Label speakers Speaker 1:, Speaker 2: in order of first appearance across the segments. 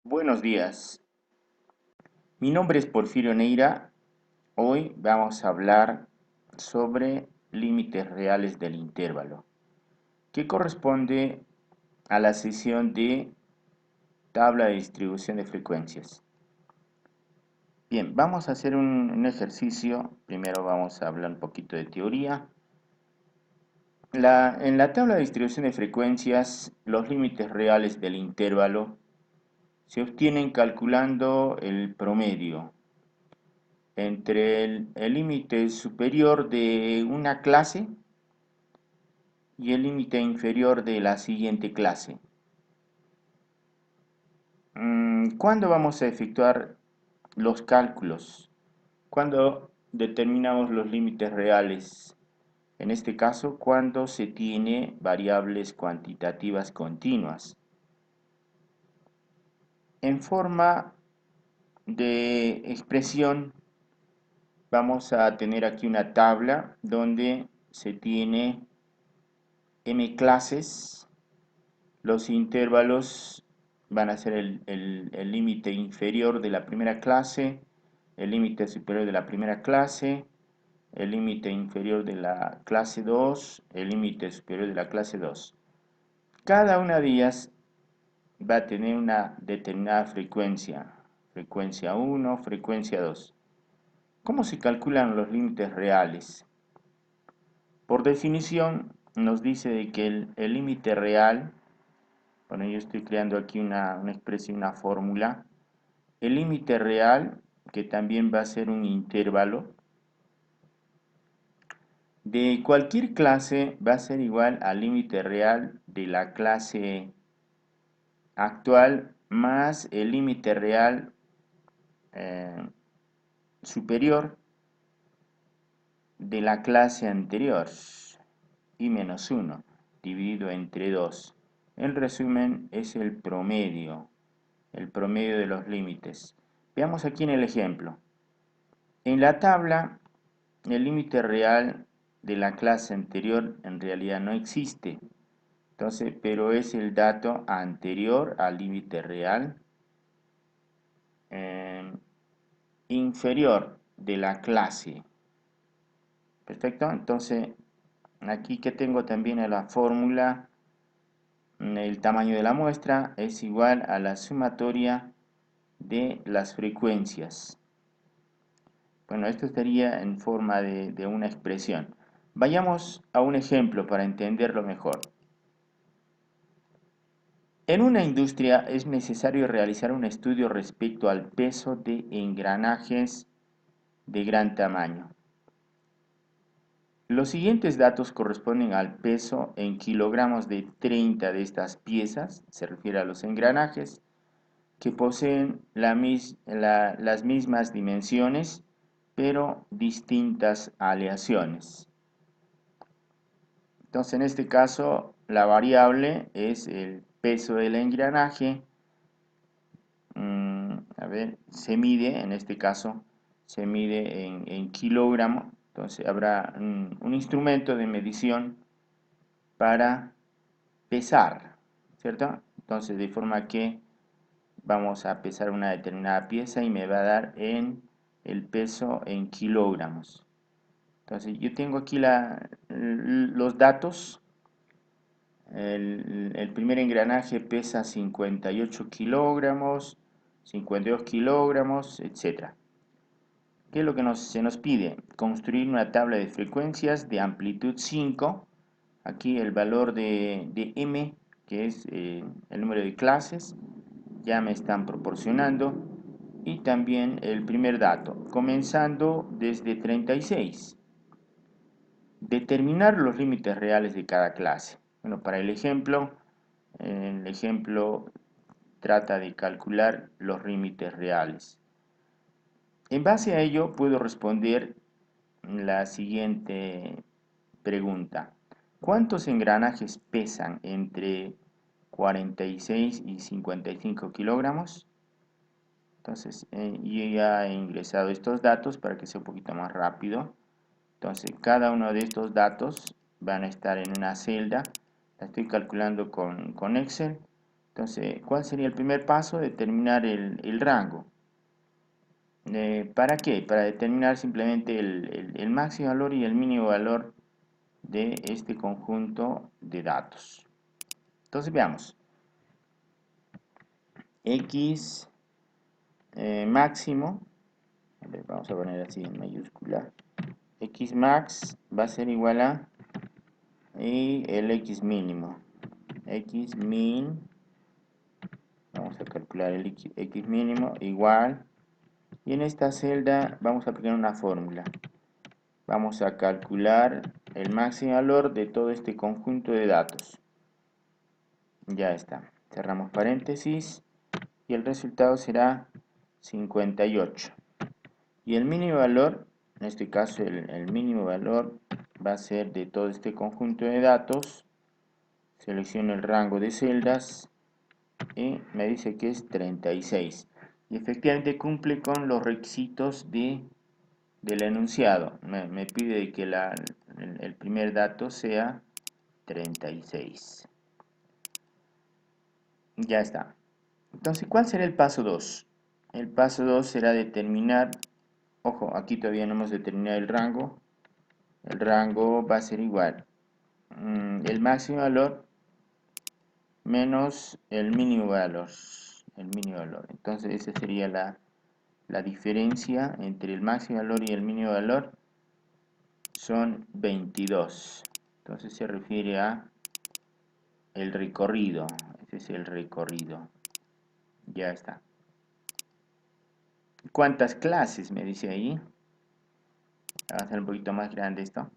Speaker 1: Buenos días, mi nombre es Porfirio Neira. Hoy vamos a hablar sobre límites reales del intervalo, que corresponde a la sesión de tabla de distribución de frecuencias. Bien, vamos a hacer un ejercicio. Primero vamos a hablar un poquito de teoría. En la tabla de distribución de frecuencias, los límites reales del intervalo se obtienen calculando el promedio entre el límite superior de una clase y el límite inferior de la siguiente clase. ¿Cuándo vamos a efectuar los cálculos? ¿Cuándo determinamos los límites reales? En este caso, cuando se tiene variables cuantitativas continuas. En forma de expresión, vamos a tener aquí una tabla donde se tiene m clases. Los intervalos van a ser el límite inferior de la primera clase, el límite superior de la primera clase, el límite inferior de la clase 2, el límite superior de la clase 2. Cada una de ellas va a tener una determinada frecuencia, frecuencia 1, frecuencia 2. ¿Cómo se calculan los límites reales? Por definición, nos dice de que el límite real. Bueno, yo estoy creando aquí una expresión, una fórmula. El límite real, que también va a ser un intervalo, de cualquier clase va a ser igual al límite real de la clase actual más el límite real eh, superior de la clase anterior, y menos 1, dividido entre 2. En resumen, es el promedio de los límites. Veamos aquí en el ejemplo. En la tabla, el límite real de la clase anterior en realidad no existe. Entonces, pero es el dato anterior al límite real eh, inferior de la clase. Perfecto. Entonces, aquí que tengo también en la fórmula, el tamaño de la muestra es igual a la sumatoria de las frecuencias. Bueno, esto estaría en forma de una expresión. Vayamos a un ejemplo para entenderlo mejor. En una industria es necesario realizar un estudio respecto al peso de engranajes de gran tamaño. Los siguientes datos corresponden al peso en kilogramos de 30 de estas piezas, se refiere a los engranajes, que poseen las mismas dimensiones, pero distintas aleaciones. Entonces, en este caso, la variable es el peso del engranaje. A ver, se mide, en este caso, se mide en kilogramo. Entonces, habrá un instrumento de medición para pesar, ¿cierto? Entonces, de forma que vamos a pesar una determinada pieza y me va a dar el peso en kilogramos. Entonces, yo tengo aquí los datos. El primer engranaje pesa 58 kilogramos, 52 kilogramos, etc. ¿Qué es lo que se nos pide? Construir una tabla de frecuencias de amplitud 5. Aquí el valor de m, que es el número de clases, ya me están proporcionando. Y también el primer dato, comenzando desde 36. Determinar los límites reales de cada clase. Bueno, para el ejemplo trata de calcular los límites reales. En base a ello puedo responder la siguiente pregunta. ¿Cuántos engranajes pesan entre 46 y 55 kilogramos? Entonces, yo ya he ingresado estos datos para que sea un poquito más rápido. Entonces, cada uno de estos datos van a estar en una celda. La estoy calculando con Excel. Entonces, ¿cuál sería el primer paso? Determinar el rango. ¿Para qué? Para determinar simplemente el máximo valor y el mínimo valor de este conjunto de datos. Entonces veamos. X máximo, a ver, vamos a poner así en mayúscula. X max va a ser igual a y el X mínimo. X min, vamos a calcular el X mínimo igual. Y en esta celda vamos a aplicar una fórmula. Vamos a calcular el máximo valor de todo este conjunto de datos. Ya está. Cerramos paréntesis y el resultado será 58. Y el mínimo valor, en este caso el mínimo valor va a ser de todo este conjunto de datos. Selecciono el rango de celdas y me dice que es 36. Y efectivamente cumple con los requisitos del enunciado. Me pide que el primer dato sea 36. Ya está. Entonces, ¿cuál será el paso 2? El paso 2 será determinar, ojo, aquí todavía no hemos determinado el rango. El rango va a ser igual. El máximo valor menos el mínimo valor. El mínimo valor. Entonces, esa sería la diferencia entre el máximo valor y el mínimo valor. Son 22. Entonces se refiere a el recorrido. Ese es el recorrido. Ya está. ¿Cuántas clases? Me dice ahí. Vamos a hacer un poquito más grande esto.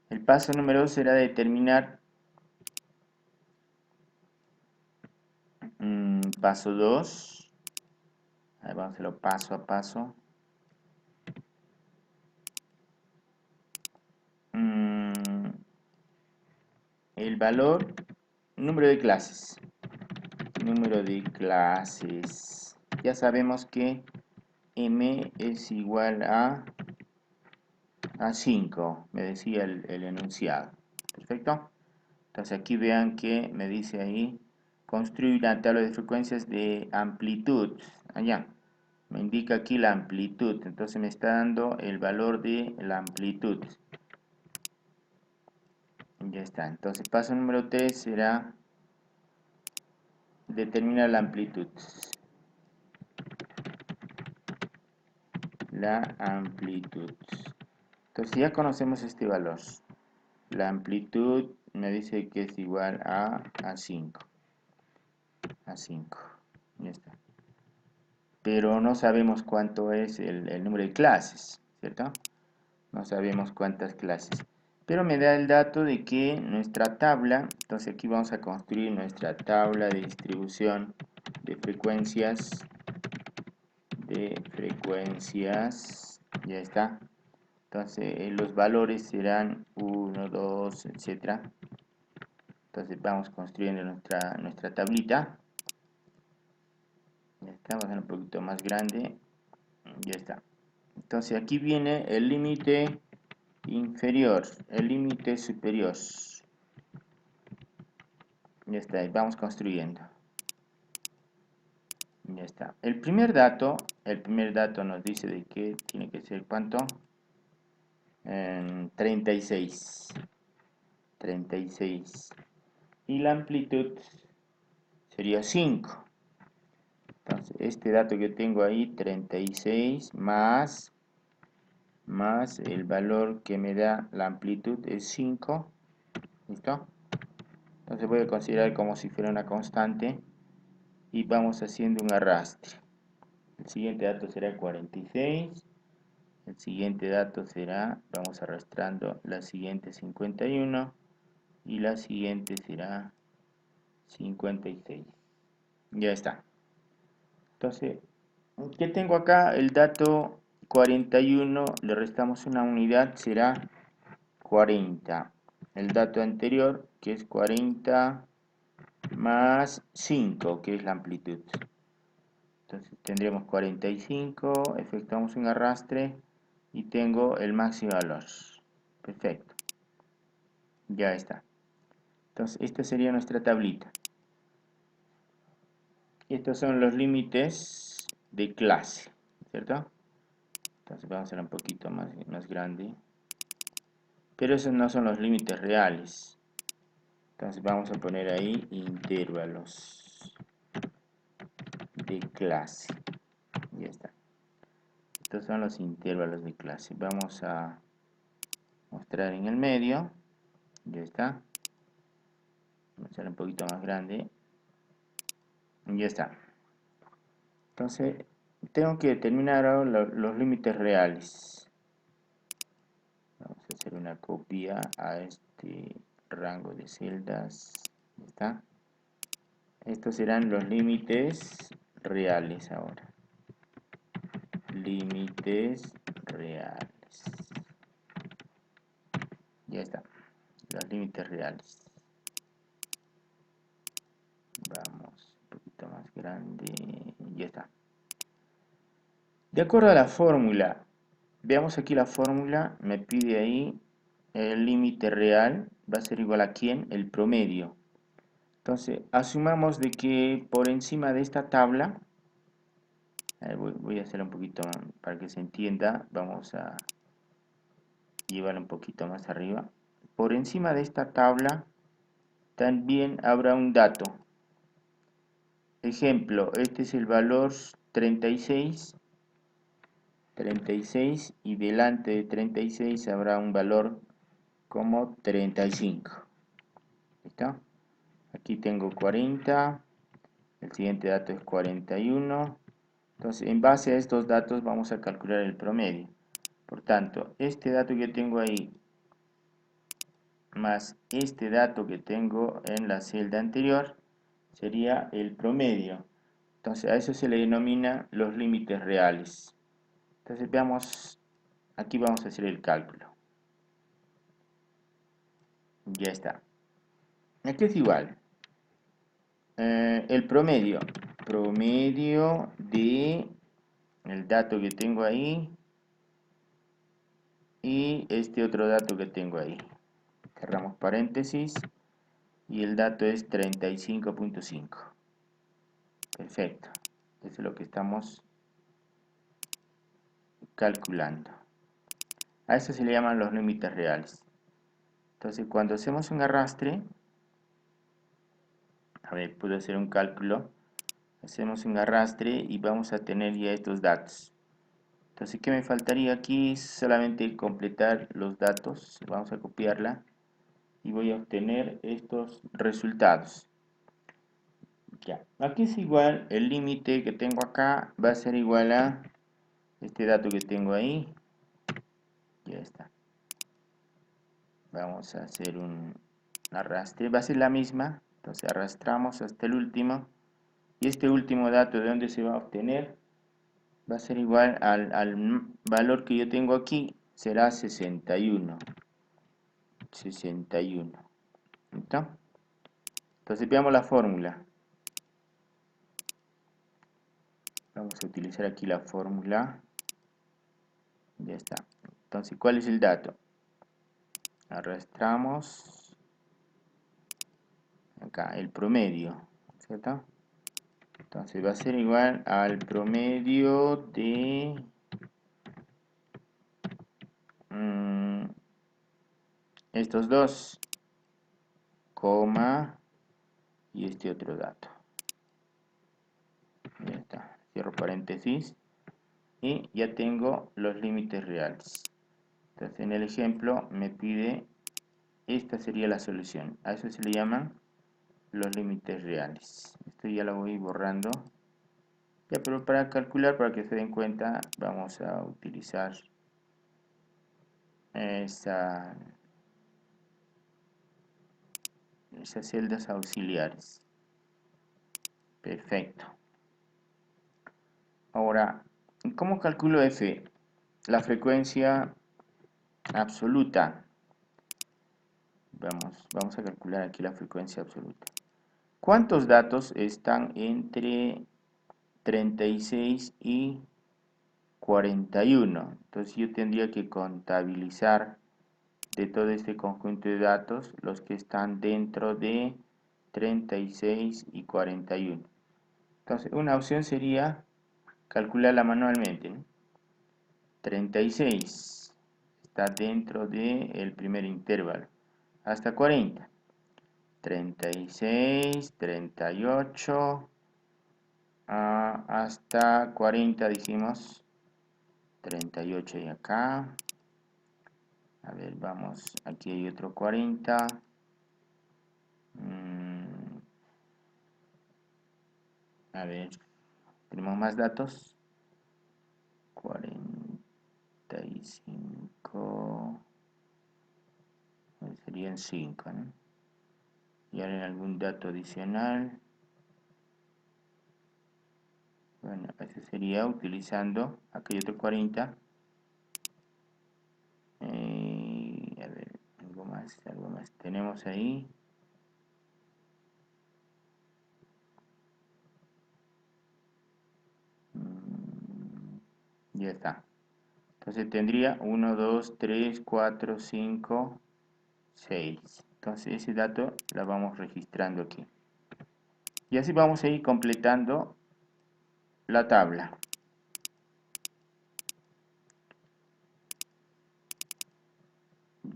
Speaker 1: El paso número 2 será determinar. Paso 2. Vamos a hacerlo paso a paso. El valor, número de clases. Número de clases. Ya sabemos que M es igual a 5, me decía el enunciado. Perfecto. Entonces aquí vean que me dice ahí, construir una tabla de frecuencias de amplitud. Allá, me indica aquí la amplitud. Entonces me está dando el valor de la amplitud. Ya está. Entonces paso número 3 será determinar la amplitud. La amplitud. Entonces ya conocemos este valor. La amplitud me dice que es igual a 5. A 5. Ya está. Pero no sabemos cuánto es el número de clases, ¿cierto? No sabemos cuántas clases. Pero me da el dato de que nuestra tabla, entonces aquí vamos a construir nuestra tabla de distribución de frecuencias. Ya está. Entonces los valores serán 1, 2, etc. Entonces vamos construyendo nuestra tablita. Ya está, vamos a hacer un poquito más grande. Ya está. Entonces aquí viene el límite inferior, el límite superior. Ya está, vamos construyendo. Ya está. El primer dato nos dice de que tiene que ser ¿cuánto? 36. 36. Y la amplitud sería 5. Entonces, este dato que tengo ahí, 36 más el valor que me da la amplitud es 5. ¿Listo? Entonces voy a considerar como si fuera una constante y vamos haciendo un arrastre. El siguiente dato será 46. El siguiente dato será, vamos arrastrando la siguiente 51 y la siguiente será 56. Ya está. Entonces, ¿qué tengo acá? El dato 41, le restamos una unidad, será 40. El dato anterior, que es 40 más 5, que es la amplitud. Entonces tendremos 45, efectuamos un arrastre y tengo el máximo valor. Perfecto. Ya está. Entonces esta sería nuestra tablita. Estos son los límites de clase, ¿cierto? Entonces vamos a hacer un poquito más grande. Pero esos no son los límites reales. Entonces vamos a poner ahí intervalos de clase. Ya está. Estos son los intervalos de clase. Vamos a mostrar en el medio. Ya está. Vamos a hacer un poquito más grande. Ya está. Entonces tengo que determinar ahora los límites reales. Vamos a hacer una copia a este rango de celdas. Ya está. Estos serán los límites reales ahora. Límites reales. Ya está. Los límites reales. Vamos un poquito más grande. Ya está. De acuerdo a la fórmula, veamos aquí la fórmula, me pide ahí el límite real, va a ser igual a ¿quién? El promedio. Entonces, asumamos de que por encima de esta tabla, voy a hacer un poquito para que se entienda, vamos a llevar un poquito más arriba. Por encima de esta tabla también habrá un dato. Ejemplo, este es el valor 36 y delante de 36 habrá un valor como 35. ¿Listo? Aquí tengo 40, el siguiente dato es 41. Entonces, en base a estos datos vamos a calcular el promedio. Por tanto, este dato que tengo ahí más este dato que tengo en la celda anterior sería el promedio. Entonces, a eso se le denomina los límites reales. Entonces, veamos, aquí vamos a hacer el cálculo. Ya está. Aquí es igual. El promedio de el dato que tengo ahí y este otro dato que tengo ahí. Cerramos paréntesis y el dato es 35.5. Perfecto. Eso es lo que estamos calculando. A eso se le llaman los límites reales. Entonces, cuando hacemos un arrastre, a ver, puedo hacer un cálculo. Hacemos un arrastre y vamos a tener ya estos datos. Entonces, ¿qué me faltaría aquí? Solamente completar los datos. Vamos a copiarla y voy a obtener estos resultados. Ya, aquí es igual, el límite que tengo acá va a ser igual a este dato que tengo ahí. Ya está. Vamos a hacer un arrastre, va a ser la misma. Entonces arrastramos hasta el último. Y este último dato, ¿de dónde se va a obtener? Va a ser igual al valor que yo tengo aquí, será 61. 61. ¿Listo? Entonces veamos la fórmula. Vamos a utilizar aquí la fórmula. Ya está. Entonces, ¿cuál es el dato? Arrastramos acá el promedio, ¿cierto? Entonces va a ser igual al promedio de estos dos, coma y este otro dato. Ya está. Cierro paréntesis y ya tengo los límites reales. Entonces en el ejemplo me pide, esta sería la solución. A eso se le llaman los límites reales. Esto ya lo voy borrando. Ya, pero para calcular, para que se den cuenta, vamos a utilizar esas celdas auxiliares. Perfecto. Ahora, ¿cómo calculo F? La frecuencia absoluta. Vamos a calcular aquí la frecuencia absoluta. ¿Cuántos datos están entre 36 y 41? Entonces yo tendría que contabilizar de todo este conjunto de datos los que están dentro de 36 y 41. Entonces, una opción sería calcularla manualmente, ¿no? 36 está dentro del primer intervalo, hasta 40. 36, 38, hasta 40 dijimos. 38 y acá. A ver, vamos, aquí hay otro 40. A ver, tenemos más datos. 45. Serían 5, ¿no? Y ahora en algún dato adicional. Bueno, ese sería utilizando aquel otro 40. A ver, algo más, algo más. Tenemos ahí. Ya está. Entonces tendría 1, 2, 3, 4, 5, 6. Entonces ese dato lo vamos registrando aquí. Y así vamos a ir completando la tabla.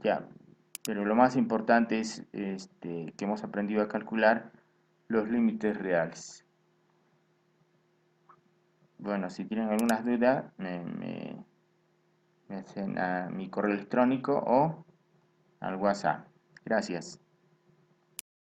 Speaker 1: Ya, pero lo más importante es que hemos aprendido a calcular los límites reales. Bueno, si tienen algunas dudas, me hacen a mi correo electrónico o al WhatsApp. Gracias.